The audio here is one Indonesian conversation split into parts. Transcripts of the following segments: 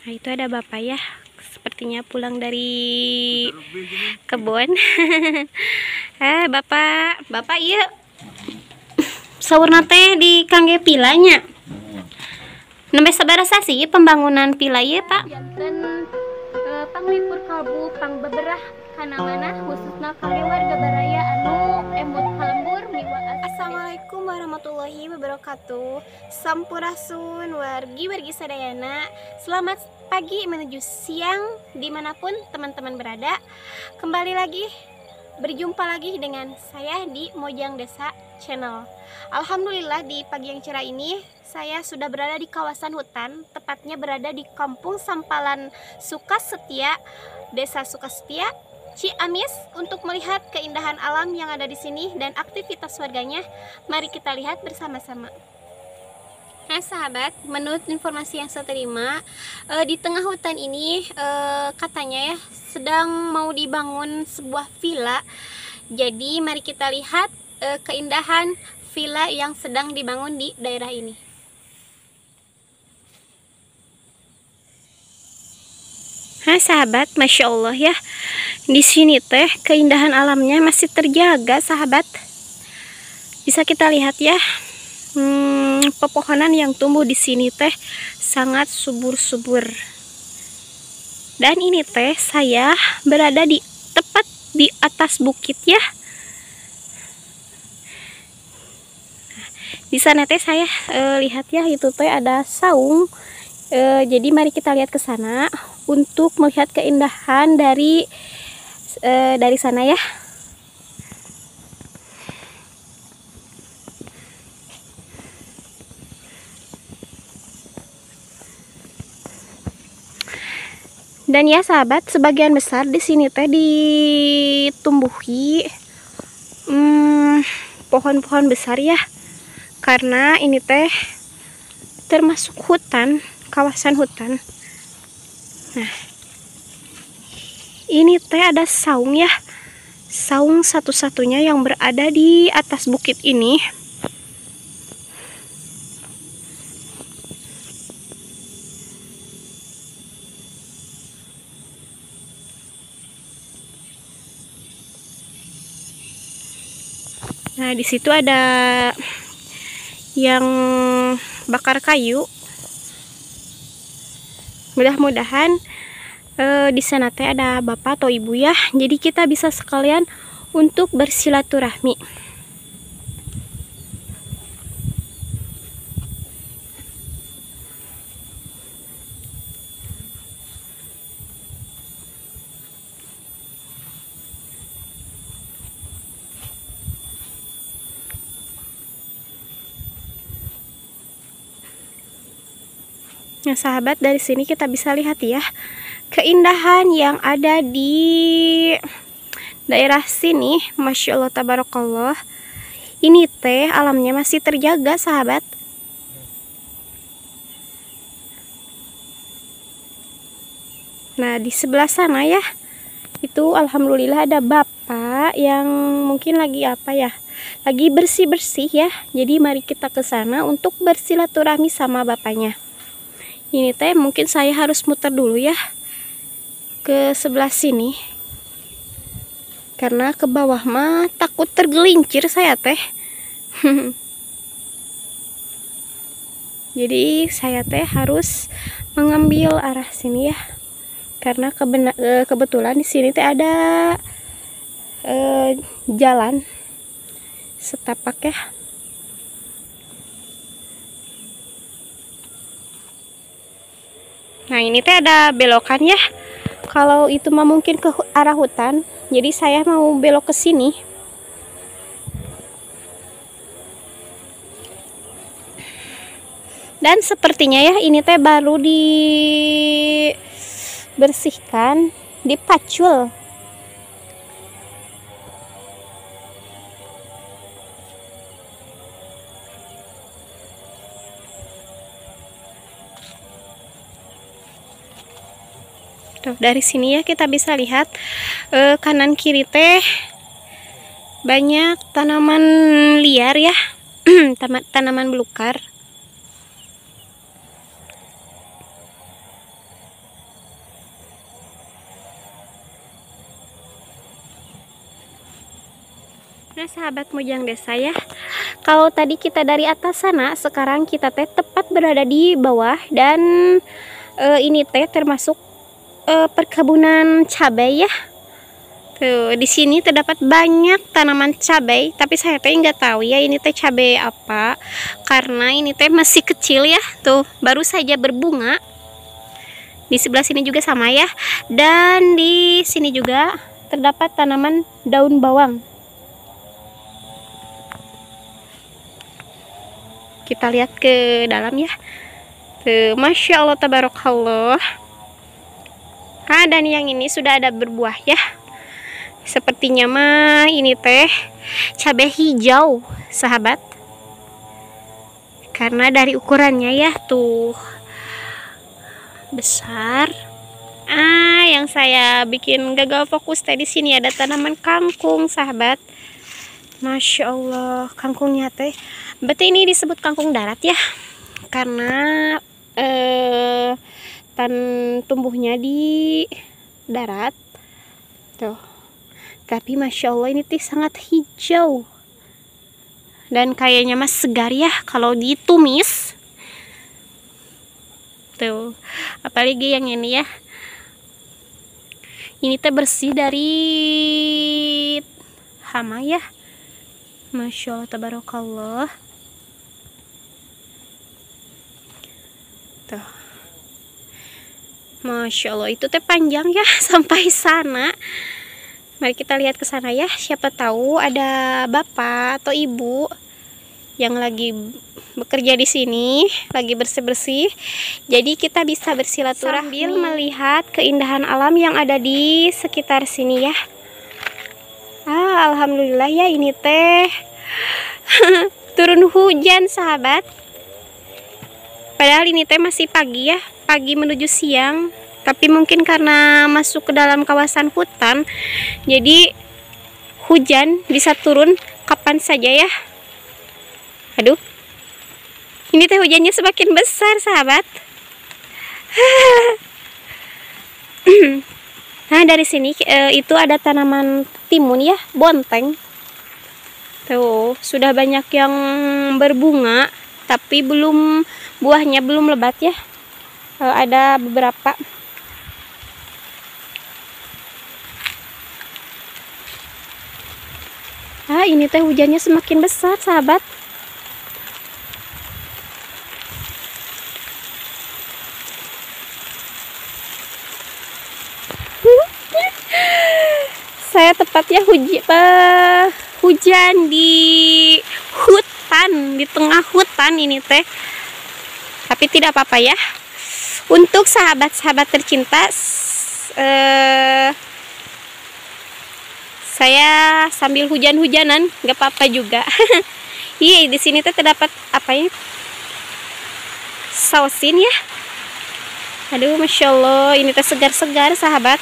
Nah, itu ada bapak ya, sepertinya pulang dari kebun. Bapak iya sahur nate di kangge pilanya. Nembe sabarasa sih pembangunan pila ieu, Pak? Janten panglipur kalbu pang beberah kana mana khususna kangge warga baraya anu emut kalembur miwa. Assalamualaikum warahmatullahi wabarakatuh. Sampurasun wargi sadayana. Selamat pagi menuju siang dimanapun teman-teman berada. Kembali lagi berjumpa lagi dengan saya di Mojang Desa Channel. Alhamdulillah di pagi yang cerah ini saya sudah berada di kawasan hutan, tepatnya berada di Kampung Sampalan Sukasetia, Desa Sukasetia, Ciamis, untuk melihat keindahan alam yang ada di sini dan aktivitas warganya. Mari kita lihat bersama-sama. Nah sahabat, menurut informasi yang saya terima, di tengah hutan ini katanya ya sedang mau dibangun sebuah villa. Jadi mari kita lihat keindahan villa yang sedang dibangun di daerah ini. Nah sahabat, masya Allah ya, di sini teh keindahan alamnya masih terjaga sahabat. Bisa kita lihat ya, pepohonan yang tumbuh di sini teh sangat subur-subur. Dan ini teh saya berada di tepat di atas bukit ya. Di sana teh saya lihat ya, itu teh ada saung. Jadi mari kita lihat ke sana untuk melihat keindahan dari sana ya. Dan ya sahabat, sebagian besar di sini teh ditumbuhi pohon-pohon besar ya, karena ini teh termasuk hutan, kawasan hutan. Nah, ini teh ada saung ya, saung satu-satunya yang berada di atas bukit ini. Nah, di situ ada yang bakar kayu. Mudah-mudahan di sana teh ada bapak atau ibu ya. Jadi kita bisa sekalian untuk bersilaturahmi. Nah sahabat, dari sini kita bisa lihat ya keindahan yang ada di daerah sini. Masya Allah tabarakallah. Ini teh alamnya masih terjaga sahabat. Nah di sebelah sana ya, itu alhamdulillah ada bapak yang mungkin lagi apa ya, lagi bersih-bersih ya. Jadi mari kita ke sana untuk bersilaturahmi sama bapaknya. Ini teh mungkin saya harus muter dulu ya ke sebelah sini, karena ke bawah mah takut tergelincir saya teh. Jadi saya teh harus mengambil arah sini ya, karena kebetulan di sini teh ada jalan setapak ya. Nah ini teh ada belokan ya. Kalau itu mah mungkin ke arah hutan. Jadi saya mau belok ke sini. Dan sepertinya ya ini teh baru dibersihkan, dipacul. Tuh, dari sini ya kita bisa lihat kanan kiri teh banyak tanaman liar ya. Tanaman belukar. Nah sahabat Mojang Desa ya, kalau tadi kita dari atas sana, sekarang kita teh tepat berada di bawah. Dan ini teh termasuk perkebunan cabai ya. Tuh, di sini terdapat banyak tanaman cabai, tapi saya teh nggak tahu ya ini teh cabai apa, karena ini teh masih kecil ya. Tuh, baru saja berbunga. Di sebelah sini juga sama ya, dan di sini juga terdapat tanaman daun bawang. Kita lihat ke dalam ya. Tuh, Masya Allah tabarakallah. Nah, dan yang ini sudah ada berbuah ya. Sepertinya mah ini teh cabai hijau sahabat, karena dari ukurannya ya tuh besar. Yang saya bikin gagal fokus tadi, sini ada tanaman kangkung sahabat. Masya Allah, kangkungnya teh berarti ini disebut kangkung darat ya, karena tumbuhnya di darat tuh. Tapi Masya Allah ini teh sangat hijau, dan kayaknya mas segar ya kalau ditumis tuh. Apalagi yang ini ya, ini teh bersih dari hama ya. Masya Allah tabarakallah. Tuh, Masya Allah, itu teh panjang ya sampai sana. Mari kita lihat ke sana ya, siapa tahu ada bapak atau ibu yang lagi bekerja di sini, lagi bersih-bersih. Jadi kita bisa bersilaturahmi sambil melihat keindahan alam yang ada di sekitar sini ya. Alhamdulillah ya, ini teh turun hujan sahabat. Padahal ini teh masih pagi ya, pagi menuju siang. Tapi mungkin karena masuk ke dalam kawasan hutan, jadi hujan bisa turun kapan saja ya. Aduh, ini teh hujannya semakin besar sahabat. Nah dari sini itu ada tanaman timun ya, bonteng. Tuh, sudah banyak yang berbunga, tapi buahnya belum lebat ya. Ada beberapa. Ini teh hujannya semakin besar sahabat. Saya tepatnya hujan di hutan, di tengah hutan ini teh. Tapi tidak apa-apa ya. Untuk sahabat-sahabat tercinta, saya sambil hujan-hujanan, nggak apa-apa juga. Iya, di sini tuh terdapat apa ya? Sausin ya. Aduh, Masya Allah, ini teh segar-segar sahabat.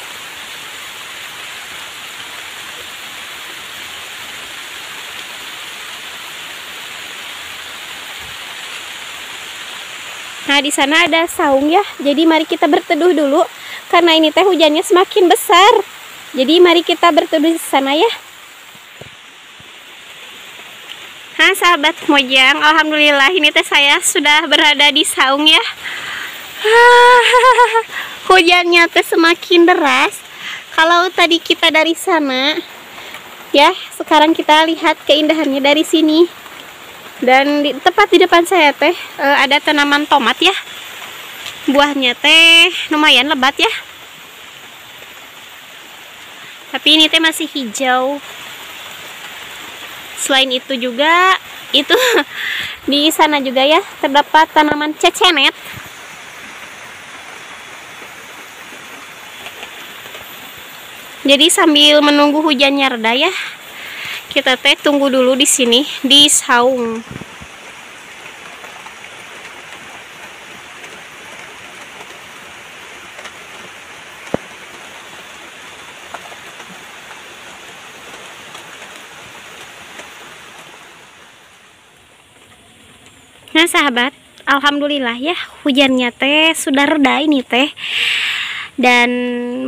Nah, di sana ada saung ya. Jadi mari kita berteduh dulu, karena ini teh hujannya semakin besar. Jadi mari kita berteduh di sana ya. Nah sahabat Mojang, alhamdulillah ini teh saya sudah berada di saung ya. Hujannya teh semakin deras. Kalau tadi kita dari sana ya, sekarang kita lihat keindahannya dari sini. Dan tepat di depan saya teh ada tanaman tomat ya. Buahnya teh lumayan lebat ya. Tapi ini teh masih hijau. Selain itu juga, itu di sana juga ya terdapat tanaman cecenet. Jadi sambil menunggu hujannya reda ya, kita teh tunggu dulu di sini di saung. Nah sahabat, alhamdulillah ya hujannya teh sudah reda ini teh. Dan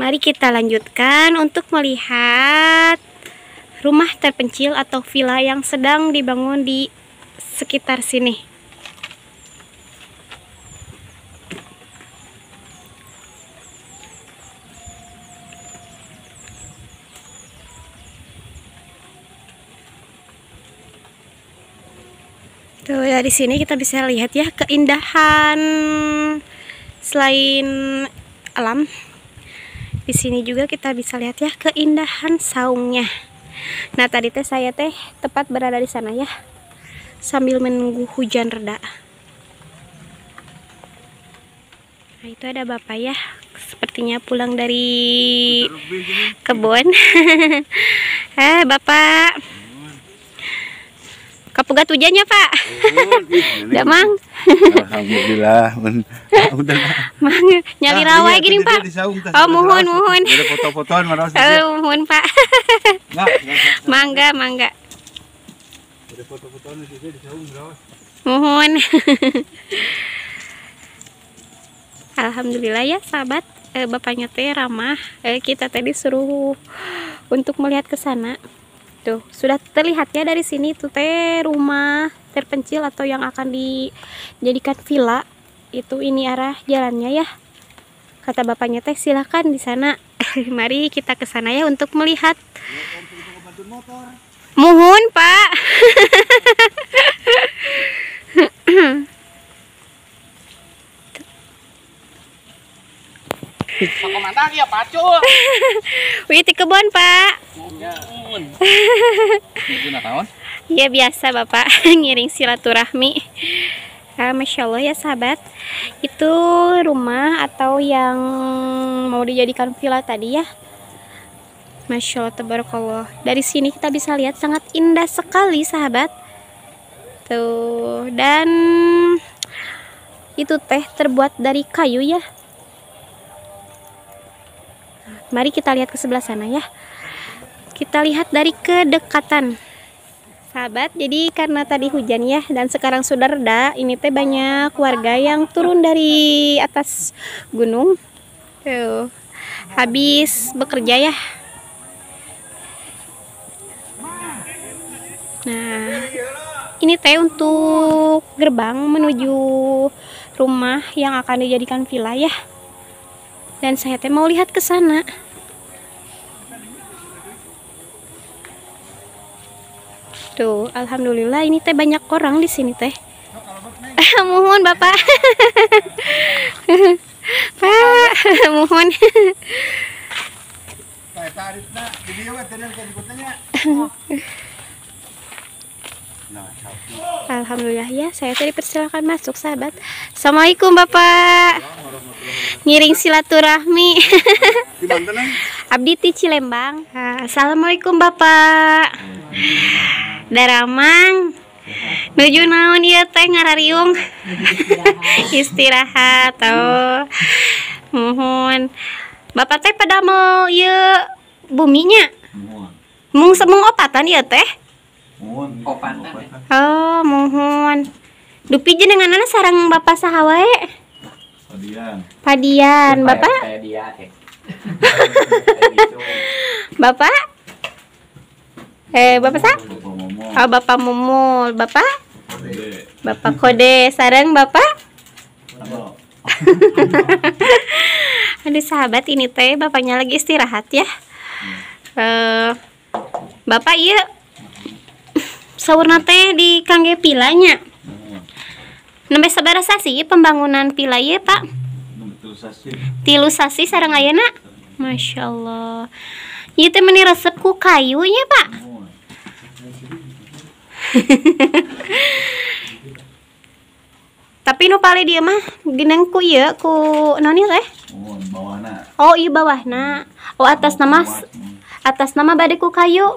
mari kita lanjutkan untuk melihat rumah terpencil atau villa yang sedang dibangun di sekitar sini. Tuh, dari sini kita bisa lihat ya keindahan selain alam. Di sini juga kita bisa lihat ya keindahan saungnya. Nah, tadi teh saya tepat berada di sana ya, sambil menunggu hujan reda. Nah, itu ada bapak ya, sepertinya pulang dari kebun. Bapak, kapugat hujannya pak? Udah mang? Alhamdulillah. Udah mang, nyali rawa gini pak. Oh mohon. Ada foto-fotoan mana sih? Mohon pak. Mangga. Ada foto-fotoan di saung rawa. Mohon. Alhamdulillah ya sahabat, bapaknya teh ramah. Kita tadi suruh untuk melihat ke sana. Tuh, sudah terlihat ya dari sini tuh teh rumah terpencil atau yang akan dijadikan villa. Itu ini arah jalannya ya. Kata bapaknya teh silakan di sana. Mari kita ke sana ya untuk melihat. Mohon, Pak. Komandan ya pacu. Wih, di kebun, Pak. Ya biasa Bapak, ngiring silaturahmi. Masya Allah ya sahabat, itu rumah atau yang mau dijadikan villa tadi ya. Masya Allah, tabarakallah. Dari sini kita bisa lihat sangat indah sekali sahabat. Tuh, dan itu teh terbuat dari kayu ya. Mari kita lihat ke sebelah sana ya. Kita lihat dari kedekatan sahabat. Jadi karena tadi hujan ya dan sekarang sudah reda, ini teh banyak warga yang turun dari atas gunung. Tuh, habis bekerja ya. Nah, ini teh untuk gerbang menuju rumah yang akan dijadikan villa ya. Dan saya teh mau lihat ke sana. Tuh, alhamdulillah ini teh banyak orang di sini teh. Mohon Bapak. Pak, mohon. Alhamdulillah ya, saya tadi persilakan masuk sahabat. Assalamualaikum Bapak. Ngiring silaturahmi. Abdi ti Cilembang. Assalamualaikum Bapak. Daramang nuju naon ieu teh ngarariung? Istirahat. Oh. Mohon. Bapak teh pada mau ieu buminya? Mung opatan ieu teh? Opatan. Oh, mohon. Dupi jenenganna sareng Bapak saha wae? Padian. Bapak? Bapak? Bapak sa? Oh, Bapak Mumul. Bapak? Bapak Kode. Sareng Bapak? Aduh sahabat, ini teh bapaknya lagi istirahat ya. Bapak iya saurna teh di kangge pilanya. Nembe sabaraha sih pembangunan pila ieu, Pak? 3 sasi sareng ayeuna. Masya Allah. Ieu teh meni resep ku kayunya, Pak. Tapi nu pale dia mah gineng ku ieu ku naon ieu teh? Oh, ieu bawahna. Oh, atas nama bade ku kayu.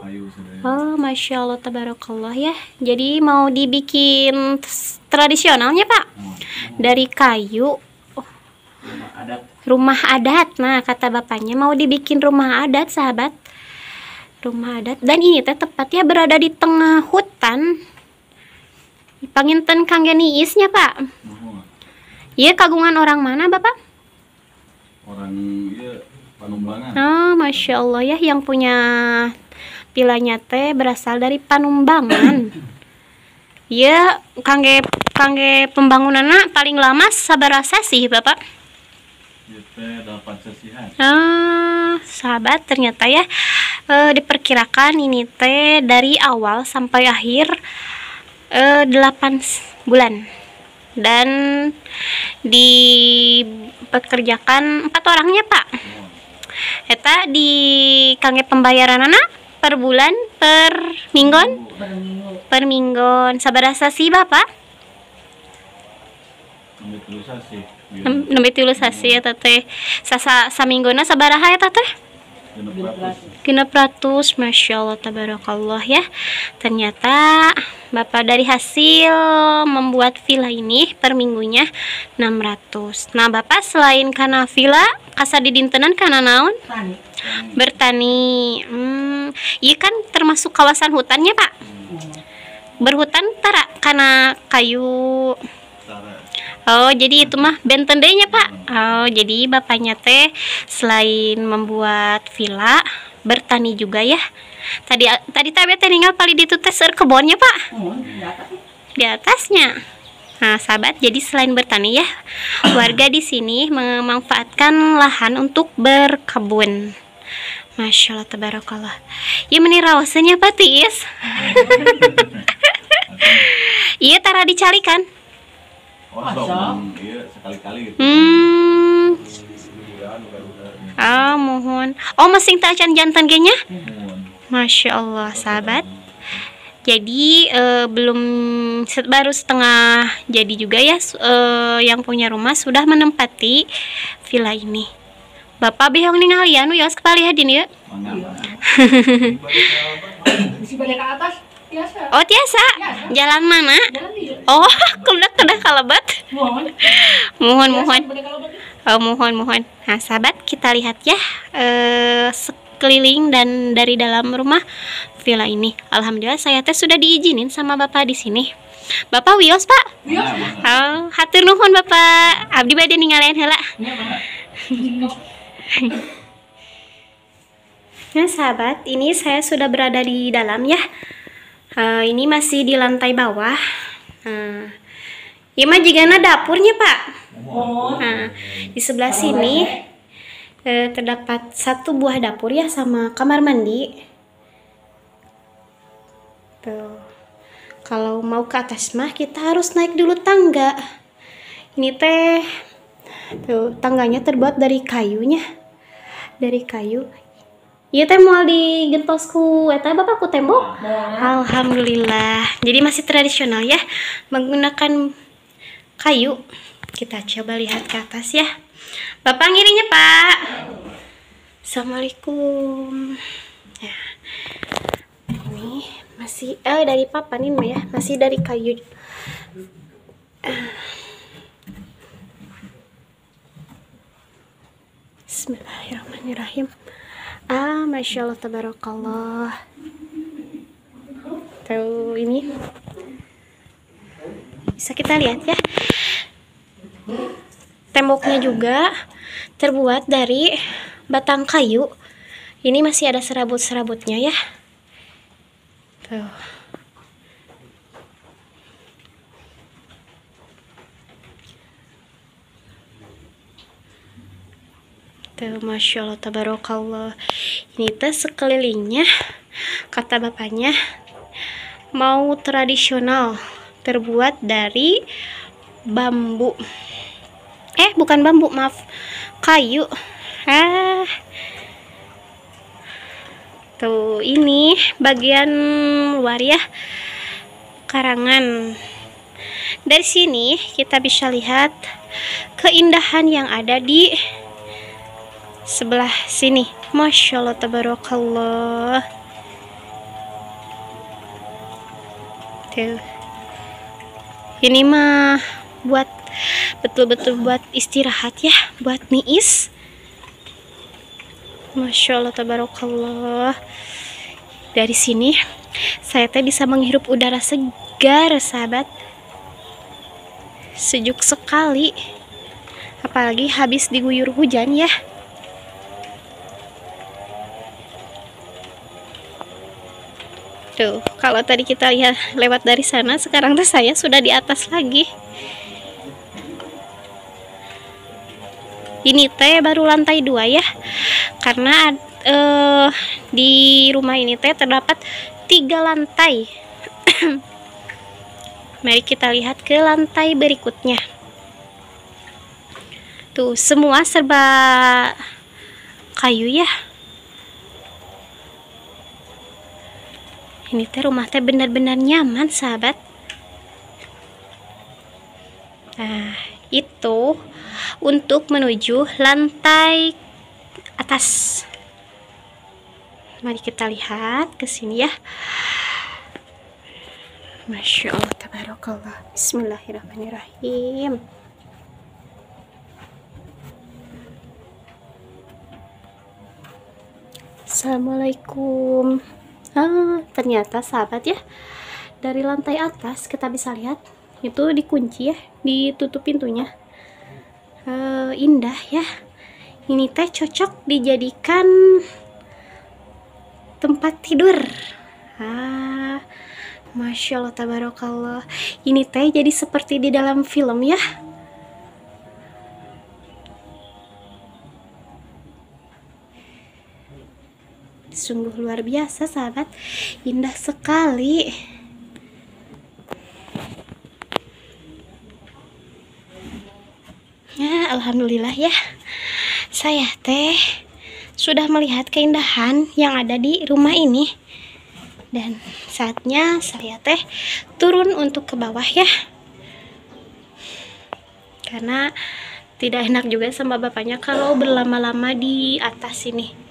Oh, Masya Allah, tabarakallah ya. Jadi mau dibikin tradisionalnya Pak, dari kayu. Rumah adat. Nah, kata bapaknya mau dibikin rumah adat sahabat. Rumah adat. Dan ini teh tepatnya berada di tengah hutan. Panginten kangge niisnya Pak. Iya, kagungan orang mana Bapak? Orang iya Panumbangan. Oh, Masya Allah ya, yang punya vilanya teh berasal dari Panumbangan. Ya, kangge pembangunanna paling lama sabaraha sih Bapak? Ieu teh 8 sesihan. Sahabat, ternyata ya diperkirakan ini teh dari awal sampai akhir 8 bulan, dan dipekerjakan 4 orangnya Pak. Eta di kangge pembayaran anak per bulan, per minggon sabaraha sih Bapak? Nembe 3 sasi eta teh. Saminggona sabaraha eta teh? 600. Masya Allah, tabarakallah ya. Ternyata Bapak dari hasil membuat villa ini per minggunya 600. Nah Bapak selain karena villa asa didintenan karena naon? Bertani. Iya kan termasuk kawasan hutannya Pak? Berhutan tara karena kayu. Oh, jadi itu mah benten deh-nya Pak. Oh, jadi bapaknya teh selain membuat villa, bertani juga ya. Tadi teh tinggal paling di teh kebunnya Pak. Di atasnya. Nah, sahabat, jadi selain bertani ya, warga di sini memanfaatkan lahan untuk berkebun. Masya Allah, tabarakallah. Ya menirawasannya Pak Tiis. Iya, tara dicarikan. Iya, sekali-kali gitu. Mohon. Oh, masing tacan jantan kayaknya. Masya Allah, sahabat. Jadi baru setengah jadi juga ya, yang punya rumah sudah menempati villa ini. Bapak bihong ningali anu yos kepali hadin ya. Oh tiasa, jalan mana? Oh, kedah kalabat. Mohon. Oh, mohon. Nah, sahabat, kita lihat ya sekeliling dan dari dalam rumah villa ini. Alhamdulillah saya teh sudah diizinin sama Bapak di sini. Bapak wios Pak? Oh, hatur nuhun Bapak. Abdi bade ninggalin heula. Nah, sahabat, ini saya sudah berada di dalam ya. Ini masih di lantai bawah. Ini mah jigana dapurnya Pak. Nah, di sebelah sini terdapat 1 buah dapur ya sama kamar mandi. Tuh. Kalau mau ke atas mah kita harus naik dulu tangga. Ini teh tuh tangganya terbuat dari kayunya. Dari kayu. Iya teh moal digentosku eta Bapak ku tembok. Alhamdulillah. Jadi masih tradisional ya, menggunakan kayu. Kita coba lihat ke atas ya. Bapak ngirinya Pak. Assalamualaikum. Ya. Ini masih dari papan ini ya, masih dari kayu. Bismillahirrahmanirrahim. Masya Allah, tabarakallah. Tuh, ini bisa kita lihat ya. Temboknya juga terbuat dari batang kayu. Ini masih ada serabut-serabutnya ya. Tuh. Tuh, Masya Allah, tabarakallah. Ini teh sekelilingnya, kata bapaknya, mau tradisional, terbuat dari bambu. Bukan bambu, maaf, kayu. Tuh, ini bagian luar ya, karangan. Dari sini kita bisa lihat keindahan yang ada di sebelah sini. Masya Allah, tabarakallah. Tuh. Ini mah buat betul-betul buat istirahat ya, buat niis. Masya Allah, tabarakallah. Dari sini saya teh bisa menghirup udara segar, sahabat. Sejuk sekali. Apalagi habis diguyur hujan ya. Tuh, kalau tadi kita lihat lewat dari sana, sekarang tuh saya sudah di atas lagi. Ini teh baru lantai 2 ya, karena di rumah ini teh terdapat 3 lantai. Mari kita lihat ke lantai berikutnya. Tuh, semua serba kayu ya. Ini teh rumah teh benar-benar nyaman, sahabat. Nah, itu untuk menuju lantai atas. Mari kita lihat ke sini ya. Masya Allah, tabarakallah. Bismillahirrahmanirrahim. Assalamualaikum. Ternyata sahabat ya, dari lantai atas kita bisa lihat itu dikunci ya, ditutup pintunya. Indah ya. Ini teh cocok dijadikan tempat tidur. Masya Allah, tabarakallah. Ini teh jadi seperti di dalam film ya. Sungguh luar biasa sahabat, indah sekali. Ya, alhamdulillah ya, saya teh sudah melihat keindahan yang ada di rumah ini, dan saatnya saya teh turun untuk ke bawah ya, karena tidak enak juga sama bapaknya kalau berlama-lama di atas ini.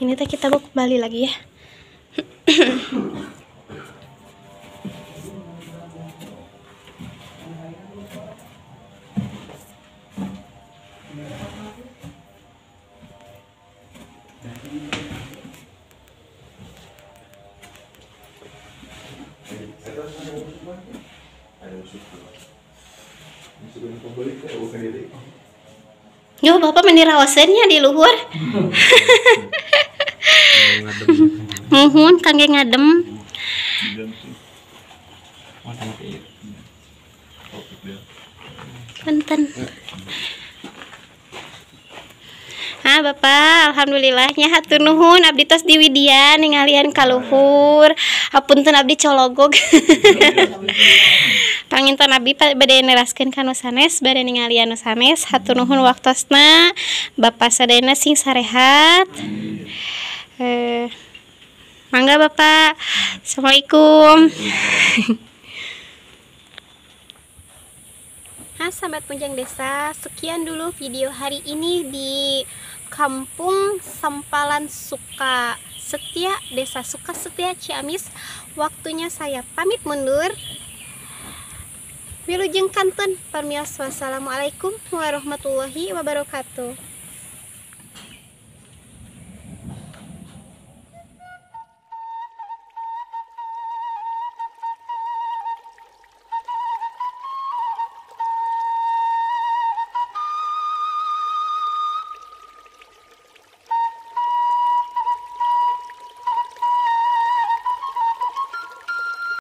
Ini teh kita mau kembali lagi ya. Yo, bapak menirawasannya di luhur. Muhun kangge ngadem. Punten. Bapak, alhamdulillahnya hatur nuhun abdi tos di Widya ningalian ka luhur. Hapunten abdi cologog. Panginten abdi bade neraskeun ka nu sanes, bade ningalian nu sanes. Hatur nuhun waktosna. Bapak sadayana sing sarehat. Mangga Bapak. Assalamualaikum. Sahabat Punjang Desa, sekian dulu video hari ini di Kampung Sampalan Suka Setia, Desa Suka Setia, Ciamis. Waktunya saya pamit mundur. Wilujeng kantun. Wassalamualaikum warahmatullahi wabarakatuh.